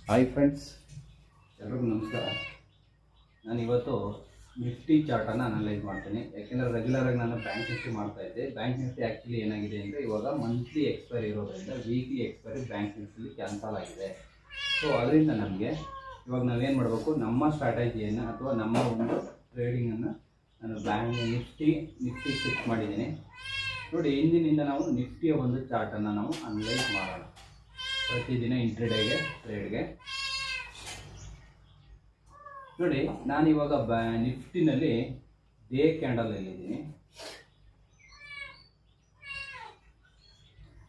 Hi friends, ಎಲ್ರಿಗೂ ನಮಸ್ಕಾರ. ನಾನು ಇವತ್ತು ನಿಫ್ಟಿ ಚಾರ್ಟನ್ನು ಅನಲೈಸ್ ಮಾಡ್ತೀನಿ. ಯಾಕೆಂದರೆ ರೆಗ್ಯುಲರಾಗಿ ನಾನು ಬ್ಯಾಂಕ್ ನಿಫ್ಟಿ ಮಾಡ್ತಾಯಿದ್ದೆ. ಬ್ಯಾಂಕ್ ನಿಫ್ಟಿ ಆ್ಯಕ್ಚುಲಿ ಏನಾಗಿದೆ ಅಂದರೆ ಇವಾಗ ಮಂತ್ಲಿ ಎಕ್ಸ್ಪೈರಿ ಇರೋದ್ರಿಂದ ವೀಕ್ಲಿ ಎಕ್ಸ್ಪೈರಿ ಬ್ಯಾಂಕ್ ನಿಫ್ಟಿಲಿ ಕ್ಯಾನ್ಸಲ್ ಆಗಿದೆ. ಸೊ ಅದರಿಂದ ನಮಗೆ ಇವಾಗ ನಾವೇನು ಮಾಡಬೇಕು, ನಮ್ಮ ಸ್ಟ್ರಾಟಜಿಯನ್ನು ಅಥವಾ ನಮ್ಮ ಒಂದು ಟ್ರೇಡಿಂಗನ್ನು ನಾನು ಬ್ಯಾಂಕ್ ನಿಫ್ಟಿ ಶಿಫ್ಟ್ ಮಾಡಿದ್ದೀನಿ. ನೋಡಿ, ಇಂದಿನಿಂದ ನಾವು ನಿಫ್ಟಿಯ ಒಂದು ಚಾರ್ಟನ್ನು ನಾವು ಅನಲೈಸ್ ಮಾಡೋಣ. ಪ್ರತಿದಿನ ಇಂಟ್ರಡೇಗೆ ಟ್ರೇಡ್ಗೆ ನೋಡಿ, ನಾನಿವಾಗ ನಿಫ್ಟಿನಲ್ಲಿ ಡೇ ಕ್ಯಾಂಡಲಲ್ಲಿದ್ದೀನಿ.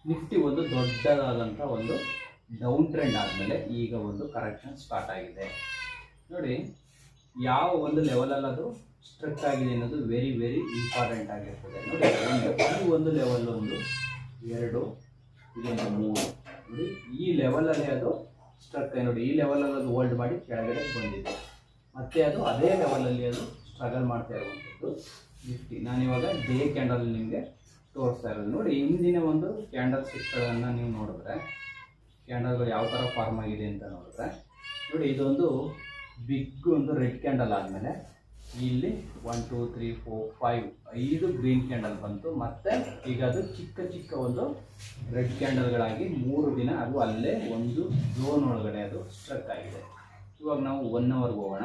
ನಿಫ್ಟಿ ಒಂದು ದೊಡ್ಡದಾದಂಥ ಒಂದು ಡೌನ್ ಟ್ರೆಂಡ್ ಆದಮೇಲೆ ಈಗ ಒಂದು ಕರೆಕ್ಷನ್ ಸ್ಟಾರ್ಟ್ ಆಗಿದೆ. ನೋಡಿ, ಯಾವ ಒಂದು ಲೆವೆಲಲ್ಲಿ ಅದು ಸ್ಟ್ರಕ್ ಆಗಿದೆ ಅನ್ನೋದು ವೆರಿ ವೆರಿ ಇಂಪಾರ್ಟೆಂಟ್ ಆಗಿರ್ತದೆ. ನೋಡಿ, ಈ ಒಂದು ಲೆವೆಲ್ 1, 2, ಇದೊಂದು 3. ನೋಡಿ, ಈ ಲೆವೆಲಲ್ಲಿ ಅದು ಸ್ಟ್ರಕ್ ಆಗಿ, ನೋಡಿ ಈ ಲೆವೆಲಲ್ಲಿ ಅದು ಹೋಲ್ಡ್ ಮಾಡಿ ಕೆಳಗಡೆ ಬಂದಿದೆ. ಮತ್ತು ಅದು ಅದೇ ಲೆವೆಲಲ್ಲಿ ಅದು ಸ್ಟ್ರಗಲ್ ಮಾಡ್ತಾ ಇರುವಂಥದ್ದು ನಿಫ್ಟಿ. ನಾನಿವಾಗ ಡೇ ಕ್ಯಾಂಡಲ್ ನಿಮಗೆ ತೋರಿಸ್ತಾ ಇರೋದು. ನೋಡಿ, ಇಂದಿನ ಒಂದು ಕ್ಯಾಂಡಲ್ ಸ್ಟಿಕ್ಗಳನ್ನು ನೀವು ನೋಡಿದ್ರೆ, ಕ್ಯಾಂಡಲ್ಗಳು ಯಾವ ಥರ ಫಾರ್ಮ್ ಆಗಿದೆ ಅಂತ ನೋಡಿದ್ರೆ, ನೋಡಿ ಇದೊಂದು ಬಿಗ್ ಒಂದು ರೆಡ್ ಕ್ಯಾಂಡಲ್ ಆದಮೇಲೆ ಇಲ್ಲಿ 1 2 3 4 5 ಗ್ರೀನ್ ಕ್ಯಾಂಡಲ್ ಬಂತು. ಮತ್ತು ಈಗ ಅದು ಚಿಕ್ಕ ಚಿಕ್ಕ ಒಂದು ರೆಡ್ ಕ್ಯಾಂಡಲ್ಗಳಾಗಿ 3 ದಿನ ಅದು ಅಲ್ಲೇ ಒಂದು ಝೋನ್ ಒಳಗಡೆ ಅದು ಸ್ಟ್ರಕ್ ಆಗಿದೆ. ಇವಾಗ ನಾವು 1 ಅವರ್ಗೆ ಹೋಗೋಣ.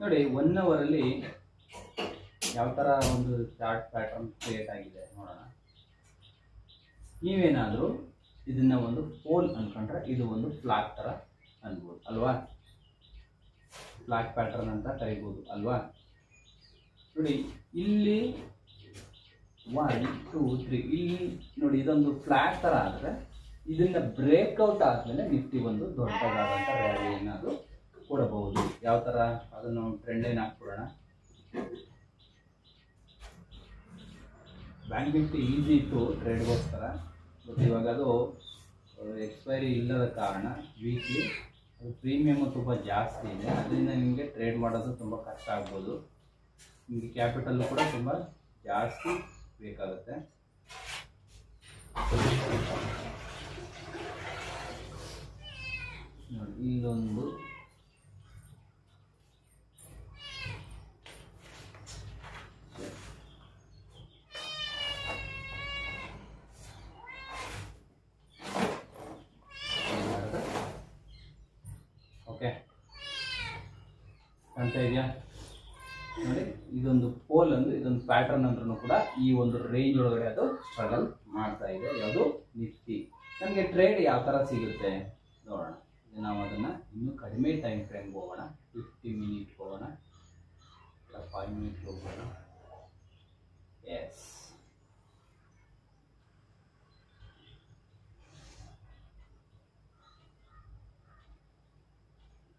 ನೋಡಿ, 1 ಅವರಲ್ಲಿ ಯಾವ ಥರ ಒಂದು ಚಾರ್ಟ್ ಪ್ಯಾಟರ್ನ್ ಕ್ರಿಯೇಟ್ ಆಗಿದೆ ನೋಡೋಣ. ನೀವೇನಾದರೂ ಇದನ್ನ ಒಂದು ಪೋಲ್ ಅಂದ್ಕೊಂಡ್ರೆ ಇದು ಒಂದು ಫ್ಲಾಗ್ ಥರ ಅನ್ಬೋದು ಅಲ್ವಾ, ಫ್ಲಾಗ್ ಪ್ಯಾಟರ್ನ್ ಅಂತ ಕರಿಬೋದು ಅಲ್ವಾ. ನೋಡಿ, ಇಲ್ಲಿ 1 2 3 ಇಲ್ಲಿ ನೋಡಿ ಇದೊಂದು ಫ್ಲಾಗ್ ಥರ ಆದರೆ ಇದನ್ನ ಬ್ರೇಕ್ಔಟ್ ಆದಮೇಲೆ ನಿಫ್ಟಿ ಒಂದು ದೊಡ್ಡದಾದಂಥ ರ್ಯಾಲಿಯನ್ನು ಅದು ಕೊಡಬಹುದು. ಯಾವ ಥರ ಅದನ್ನು ಟ್ರೆಂಡ್ ಲೈನ್ ಹಾಕ್ಬಿಡೋಣ. ಬ್ಯಾಂಕ್ ನಿಫ್ಟಿ ಈಸಿ ಇತ್ತು ಟ್ರೇಡ್ಗೋಸ್ಕರ, ಬಟ್ ಇವಾಗ ಅದು ಎಕ್ಸ್ಪೈರಿ ಇಲ್ಲದ ಕಾರಣ ವೀಕ್ಲಿ ಅದು ಪ್ರೀಮಿಯಮ್ ತುಂಬ ಜಾಸ್ತಿ ಇದೆ. ಅದರಿಂದ ನಿಮಗೆ ಟ್ರೇಡ್ ಮಾಡೋದು ತುಂಬ ಕಷ್ಟ ಆಗ್ಬೋದು. ನಿಮಗೆ ಕ್ಯಾಪಿಟಲ್ ಕೂಡ ತುಂಬ ಜಾಸ್ತಿ ಬೇಕಾಗುತ್ತೆ. ನೋಡಿ, ಇಲ್ಲೊಂದು ಓಕೆ ಕಾಣ್ತಾ ಇದೆಯಾ? ನೋಡಿ, ಇದೊಂದು ಪೋಲ್ ಇದೊಂದು ಪ್ಯಾಟರ್ನ್ ಅಂದ್ರೂ ಕೂಡ ಈ ಒಂದು ರೇಂಜ್ ಒಳಗಡೆ ಅದು ಸ್ಟ್ರಗಲ್ ಮಾಡ್ತಾ ಇದೆ. ಯಾವುದು ನಿಫ್ಟಿ. ನಮಗೆ ಟ್ರೇಡ್ ಯಾವ ಥರ ಸಿಗುತ್ತೆ ನೋಡೋಣ. ನಾವು ಅದನ್ನು ಇನ್ನೂ ಕಡಿಮೆ ಟೈಮ್ ಫ್ರೇಮ್ಗೆ ಹೋಗೋಣ. 50 ಮಿನಿಟ್ ಹೋಗೋಣ, 5 ಮಿನಿಟ್ ಹೋಗೋಣ. ಎಸ್,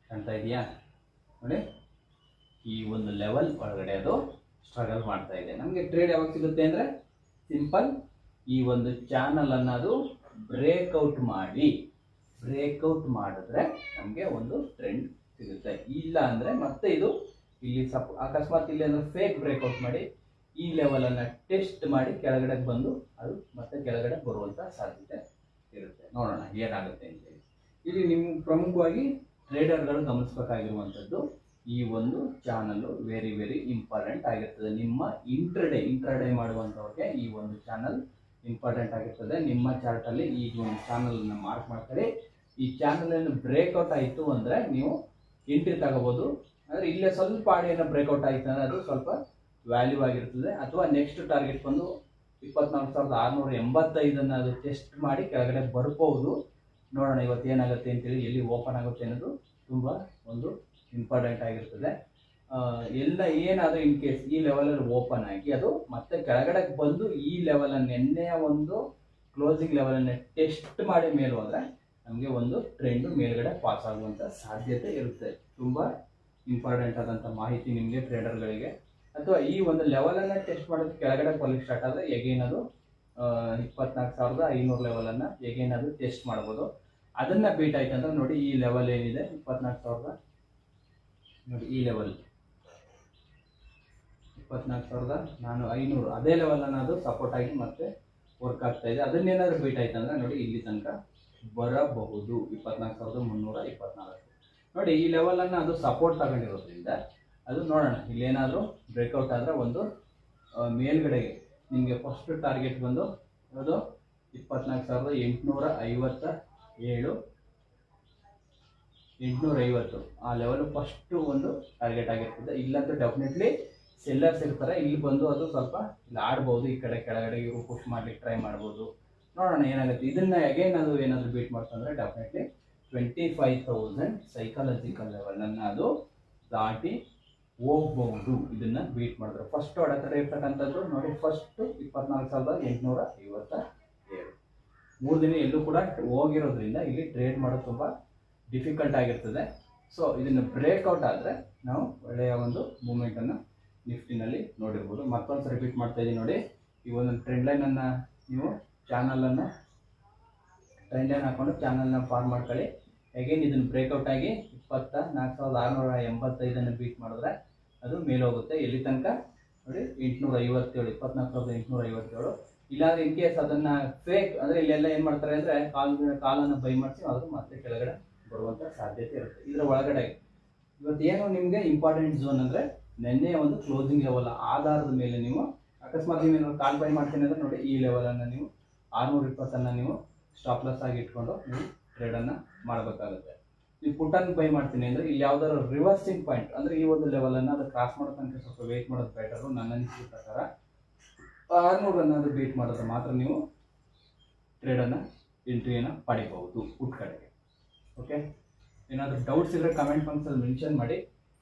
ಕಾಣ್ತಾ ಇದೆಯಾ? ನೋಡಿ, ಈ ಒಂದು ಲೆವೆಲ್ ಒಳಗಡೆ ಅದು ಸ್ಟ್ರಗಲ್ ಮಾಡ್ತಾ ಇದೆ. ನಮಗೆ ಟ್ರೇಡ್ ಯಾವಾಗ ಸಿಗುತ್ತೆ ಅಂದರೆ ಸಿಂಪಲ್, ಈ ಒಂದು ಚಾನಲನ್ನು ಅದು ಬ್ರೇಕ್ಔಟ್ ಮಾಡಿದ್ರೆ ನಮಗೆ ಒಂದು ಟ್ರೆಂಡ್ ಸಿಗುತ್ತೆ. ಇಲ್ಲ ಅಂದರೆ ಮತ್ತೆ ಇದು ಇಲ್ಲಿ ಅಕಸ್ಮಾತ್ ಇಲ್ಲಿ ಅಂದರೆ ಫೇಕ್ ಬ್ರೇಕ್ಔಟ್ ಮಾಡಿ ಈ ಲೆವೆಲನ್ನು ಟೆಸ್ಟ್ ಮಾಡಿ ಕೆಳಗಡೆ ಬಂದು ಅದು ಮತ್ತೆ ಕೆಳಗಡೆ ಬರುವಂಥ ಸಾಧ್ಯತೆ ಇರುತ್ತೆ. ನೋಡೋಣ ಏನಾಗುತ್ತೆ ಅಂತೇಳಿ. ಇಲ್ಲಿ ನಿಮ್ಮ ಪ್ರಮುಖವಾಗಿ ಟ್ರೇಡರ್ಗಳು ಗಮನಿಸಬೇಕಾಗಿರುವಂಥದ್ದು, ಈ ಒಂದು ಚಾನಲ್ಲು ವೆರಿ ವೆರಿ ಇಂಪಾರ್ಟೆಂಟ್ ಆಗಿರ್ತದೆ. ನಿಮ್ಮ ಇಂಟ್ರಾಡೇ ಮಾಡುವಂಥವ್ರಿಗೆ ಈ ಒಂದು ಚಾನಲ್ ಇಂಪಾರ್ಟೆಂಟ್ ಆಗಿರ್ತದೆ. ನಿಮ್ಮ ಚಾರ್ಟಲ್ಲಿ ಈ ಒಂದು ಚಾನಲನ್ನು ಮಾರ್ಕ್ ಮಾಡ್ತಾರೆ. ಈ ಚಾನಲನ್ನು ಬ್ರೇಕ್ಔಟ್ ಆಯಿತು ಅಂದರೆ ನೀವು ಎಂಟ್ರಿ ತಗೋಬೋದು. ಅಂದರೆ ಇಲ್ಲೇ ಸ್ವಲ್ಪ ಆಡಿಯನ್ನು ಬ್ರೇಕ್ಔಟ್ ಆಯಿತು ಅಂದರೆ ಅದು ಸ್ವಲ್ಪ ವ್ಯಾಲ್ಯೂ ಆಗಿರ್ತದೆ. ಅಥವಾ ನೆಕ್ಸ್ಟ್ ಟಾರ್ಗೆಟ್ ಬಂದು 24,685 ಅದು ಟೆಸ್ಟ್ ಮಾಡಿ ಕೆಳಗಡೆ ಬರ್ಬೋದು. ನೋಡೋಣ ಇವತ್ತು ಏನಾಗುತ್ತೆ ಅಂತೇಳಿ, ಎಲ್ಲಿ ಓಪನ್ ಆಗುತ್ತೆ ಅನ್ನೋದು ತುಂಬ ಒಂದು ಇಂಪಾರ್ಟೆಂಟ್ ಆಗಿರ್ತದೆ. ಎಲ್ಲ ಏನಾದರೂ ಇನ್ ಕೇಸ್ ಈ ಲೆವೆಲಲ್ಲಿ ಓಪನ್ ಆಗಿ ಅದು ಮತ್ತೆ ಕೆಳಗಡೆ ಬಂದು ಈ ಲೆವೆಲನ್ನು ಎಣ್ಣೆಯ ಒಂದು ಕ್ಲೋಸಿಂಗ್ ಲೆವೆಲನ್ನು ಟೆಸ್ಟ್ ಮಾಡಿ ಮೇಲೆ ಹೋದರೆ ನಮಗೆ ಒಂದು ಟ್ರೆಂಡು ಮೇಲ್ಗಡೆ ಪಾಸ್ ಆಗುವಂಥ ಸಾಧ್ಯತೆ ಇರುತ್ತೆ. ತುಂಬ ಇಂಪಾರ್ಟೆಂಟ್ ಆದಂಥ ಮಾಹಿತಿ ನಿಮಗೆ ಟ್ರೇಡರ್ಗಳಿಗೆ. ಅಥವಾ ಈ ಒಂದು ಲೆವೆಲನ್ನು ಟೆಸ್ಟ್ ಮಾಡೋದು ಕೆಳಗಡೆ ಬರಲಿಕ್ಕೆ ಸ್ಟಾರ್ಟ್ ಆದರೆ ಎಗೈನ್ ಅದು 24,500 ಲೆವೆಲನ್ನು ಎಗೈನ್ ಅದು ಟೆಸ್ಟ್ ಮಾಡ್ಬೋದು. ಅದನ್ನು ಬೀಟ್ ಆಯ್ತು ಅಂದ್ರೆ ನೋಡಿ, ಈ ಲೆವೆಲ್ ಏನಿದೆ 24,000, ನೋಡಿ ಈ ಲೆವೆಲ್ 24,500 ಅದೇ ಲೆವೆಲನ್ನು ಅದು ಸಪೋರ್ಟ್ ಆಗಿ ಮತ್ತೆ ವರ್ಕ್ ಆಗ್ತಾ ಇದೆ. ಅದನ್ನೇನಾದರೂ ಬೀಟ್ ಆಯ್ತು ಅಂದರೆ ನೋಡಿ ಇಲ್ಲಿ ತನಕ ಬರಬಹುದು. 24,324 ನೋಡಿ. ಈ ಲೆವೆಲನ್ನು ಅದು ಸಪೋರ್ಟ್ ತಗೊಂಡಿರೋದ್ರಿಂದ ಅದು ನೋಡೋಣ ಇಲ್ಲೇನಾದರೂ ಬ್ರೇಕ್ಔಟ್ ಆದರೆ ಒಂದು ಮೇಲ್ಗಡೆಗೆ ನಿಮಗೆ ಫಸ್ಟ್ ಟಾರ್ಗೆಟ್ ಬಂದು ಅದು 24,857 ಆ ಲೆವೆಲ್ ಫಸ್ಟು ಒಂದು ಟಾರ್ಗೆಟ್ ಆಗಿರ್ತದೆ. ಇಲ್ಲಂತೂ ಡೆಫಿನೆಟ್ಲಿ ಸೆಲ್ಲರ್ಸ್ ಇರ್ತಾರೆ, ಇಲ್ಲಿ ಬಂದು ಅದು ಸ್ವಲ್ಪ ಇಲ್ಲಿ ಆಡ್ಬೋದು, ಈ ಕಡೆ ಕೆಳಗಡೆ ಇವರು ಪುಷ್ ಮಾಡ್ಲಿಕ್ಕೆ ಟ್ರೈ ಮಾಡ್ಬೋದು. ನೋಡೋಣ ಏನಾಗುತ್ತೆ. ಇದನ್ನ ಅಗೇನ್ ಅದು ಏನಾದರೂ ಬೀಟ್ ಮಾಡ್ತಂದ್ರೆ ಡೆಫಿನೆಟ್ಲಿ 25,000 ಸೈಕಾಲಜಿಕಲ್ ಲೆವೆಲನ್ನು ಅದು ದಾಟಿ ಹೋಗ್ಬಹುದು. ಇದನ್ನ ಬೀಟ್ ಮಾಡಿದ್ರೆ ಫಸ್ಟ್ ಹೊಡೆತಡೆ ಇರ್ತಕ್ಕಂಥದ್ದು ನೋಡಿ, ಫಸ್ಟ್ 24,857 3 ದಿನ ಎಲ್ಲೂ ಕೂಡ ಹೋಗಿರೋದ್ರಿಂದ ಇಲ್ಲಿ ಟ್ರೇಡ್ ಮಾಡೋದು ತುಂಬ ಡಿಫಿಕಲ್ಟ್ ಆಗಿರ್ತದೆ. ಸೊ ಇದನ್ನು ಬ್ರೇಕ್ಔಟ್ ಆದರೆ ನಾವು ಒಳ್ಳೆಯ ಒಂದು ಮೂಮೆಂಟನ್ನು ನಿಫ್ಟಿನಲ್ಲಿ ನೋಡಿರ್ಬೋದು. ಮತ್ತೊಂದು ರಿಪೀಟ್ ಮಾಡ್ತಾ ಇದ್ದೀನಿ ನೋಡಿ, ಈ ಒಂದು ಟ್ರೆಂಡ್ ಲೈನನ್ನು ನೀವು ಚಾನಲನ್ನು ಟ್ರೆಂಡ್ ಲೈನ್ ಹಾಕೊಂಡು ಚಾನಲ್ನ ಫಾರ್ಮ್ ಮಾಡ್ಕೊಳ್ಳಿ. ಅಗೇನ್ ಇದನ್ನು ಬ್ರೇಕ್ಔಟ್ ಆಗಿ 24,685 ಬೀಟ್ ಮಾಡಿದ್ರೆ ಅದು ಮೇಲೆ ಹೋಗುತ್ತೆ. ಎಲ್ಲಿ ತನಕ ನೋಡಿ 857, 24,857. ಇಲ್ಲಾಂದ್ರೆ ಇನ್ ಕೇಸ್ ಅದನ್ನು ಫೇಕ್ ಅಂದರೆ ಇಲ್ಲೆಲ್ಲ ಏನು ಮಾಡ್ತಾರೆ ಅಂದರೆ ಕಾಲನ್ನು ಬೈ ಮಾಡಿಸಿ ಅದು ಮತ್ತೆ ಕೆಳಗಡೆ ಬರುವಂಥ ಸಾಧ್ಯತೆ ಇರುತ್ತೆ. ಇದರ ಒಳಗಡೆ ಇವತ್ತು ಏನು ನಿಮಗೆ ಇಂಪಾರ್ಟೆಂಟ್ ಝೋನ್ ಅಂದರೆ ನೆನ್ನೆ ಒಂದು ಕ್ಲೋಸಿಂಗ್ ಲೆವೆಲ್ ಆಧಾರದ ಮೇಲೆ ನೀವು ಅಕಸ್ಮಾತ್ ನೀವು ಕಾಲ್ ಬೈ ಮಾಡ್ತೀನಿ ಅಂದರೆ ನೋಡಿ ಈ ಲೆವೆಲನ್ನು ನೀವು 620 ನೀವು ಸ್ಟಾಪ್ ಲಾಸ್ ಆಗಿ ಇಟ್ಕೊಂಡು ನೀವು ಟ್ರೇಡನ್ನು ಮಾಡಬೇಕಾಗುತ್ತೆ. ನೀವು ಪುಟ್ಟನ್ನು ಬೈ ಮಾಡ್ತೀನಿ ಅಂದರೆ ಇಲ್ಲಿ ಯಾವ್ದಾದ್ರು ರಿವರ್ಸಿಂಗ್ ಪಾಯಿಂಟ್ ಅಂದರೆ ಈ ಒಂದು ಲೆವೆಲನ್ನು ಅದು ಕ್ರಾಸ್ ಮಾಡೋ ತನಕ ಸ್ವಲ್ಪ ವೆಯ್ಟ್ ಮಾಡೋದು ಬೆಟರು. ನನ್ನ ಅನಿಸಿಕೆ ಪ್ರಕಾರ 600 ಅದು ಬೀಟ್ ಮಾಡಿದ್ರೆ ಮಾತ್ರ ನೀವು ಟ್ರೇಡನ್ನು ಎಂಟ್ರಿಯನ್ನು ಪಡಿಬಹುದು ಪುಟ್ ಕಡೆಗೆ. ಓಕೆ, ಏನಾದರೂ ಡೌಟ್ಸ್ ಇದ್ದರೆ ಕಮೆಂಟ್ ಬಾಕ್ಸಲ್ಲಿ ಮೆನ್ಷನ್ ಮಾಡಿ.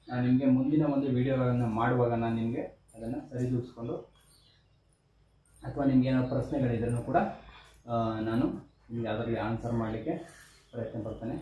ನಾನು ನಿಮಗೆ ಮುಂದಿನ ಒಂದು ವಿಡಿಯೋಗಳನ್ನು ಮಾಡುವಾಗ ನಾನು ನಿಮಗೆ ಅದನ್ನು ಸರಿದೂಗಿಸ್ಕೊಂಡು ಅಥವಾ ನಿಮ್ಗೆ ಏನಾದ್ರು ಪ್ರಶ್ನೆಗಳಿದ್ರೂ ಕೂಡ ನಾನು ನಿಮಗೆ ಅದರಲ್ಲಿ ಆನ್ಸರ್ ಮಾಡಲಿಕ್ಕೆ ಪ್ರಯತ್ನ ಪಡ್ತೇನೆ.